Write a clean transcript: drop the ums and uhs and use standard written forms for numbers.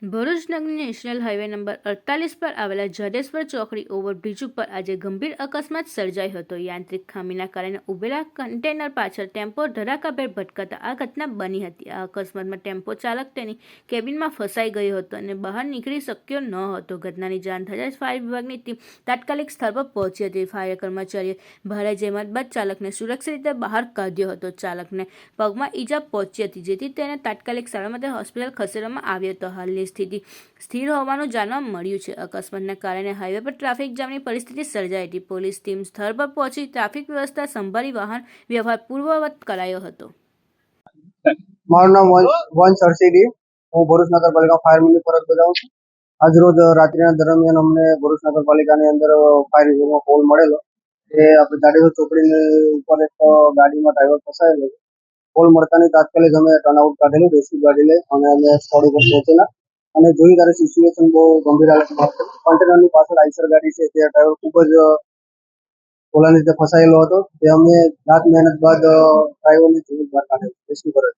ભરૂચ નગરની national highway number 48 પર આવેલા જાડેશ્વર ચોકડી ઓવરબ્રિજ ઉપર આજે ગંભીર અકસ્માત સર્જાયો હતો। યાંત્રિક ખામીના કારણે ઉભેલા કન્ટેનર પાછળ ટેમ્પો ધડાકાભેર ભટકાતા આ ઘટના બની હતી। આ અકસ્માતમાં ટેમ્પો ચાલક તેની કેબિનમાં ફસાઈ ગયો હતો અને બહાર નીકળી શક્યો ન હતો। ઘટનાની જાણ થતાં જ ફાયર વિભાગની ટીમ તાત્કાલિક સ્થળ પર પહોંચી હતી। ફાયર કર્મચારીએ ભારે જહેમત બાદ ચાલકને સુરક્ષિત રીતે બહાર કાઢ્યો હતો। ચાલકને પગમાં ઈજા પહોંચી હતી, જેથી તેને તાત્કાલિક સારવાર માટે હોસ્પિટલ ખસેડવામાં આવ્યો હતો। હાલની સ્થિતિ સ્થિર હોવાનું જાણવા મળ્યું છે। અકસ્માતના કારણે હાઈવે પર ટ્રાફિક જામની પરિસ્થિતિ સર્જાઈ હતી। પોલીસ ટીમ સ્થળ પર પહોંચી ટ્રાફિક વ્યવસ્થા સંભાળી વાહન વ્યવહાર પૂર્વવત કરાયો હતો। મારું નામ વંશ અરસીડી, હું ભરૂચ નગરપાલિકા ફાયરમેનની ફરજ બજાવું છું। આજ રોજ રાત્રિના દરમિયાન અમને ભરૂચ નગરપાલિકાની અંદર ફાયર વિભાગમાં કોલ મળેલો કે આપણે જાડેશ્વર ચોકડીની ઉપર એક ગાડીમાં ડ્રાઈવર ફસાયેલો છે। કોલ મળતાની તાત્કાલિક અમે ટર્નઆઉટ કાઢેલું રેસ્ક્યુ ગાડી લઈ અને અમે સ્થળ ઉપર પહોંચેલા અને જોઈ ત્યારે સિચ્યુએશન બહુ ગંભીર હાલતમાં હતી। કન્ટેનરની પાછળ આઈસર ગાડી છે, તે ડ્રાઈવર ખૂબ જ ઓલાની રીતે ફસાયેલો હતો। તે અમે રાત મહેનત બાદ ડ્રાઈવરની જીવન બહાર કાઢેલો રેસ્ક્યુ કરેલો।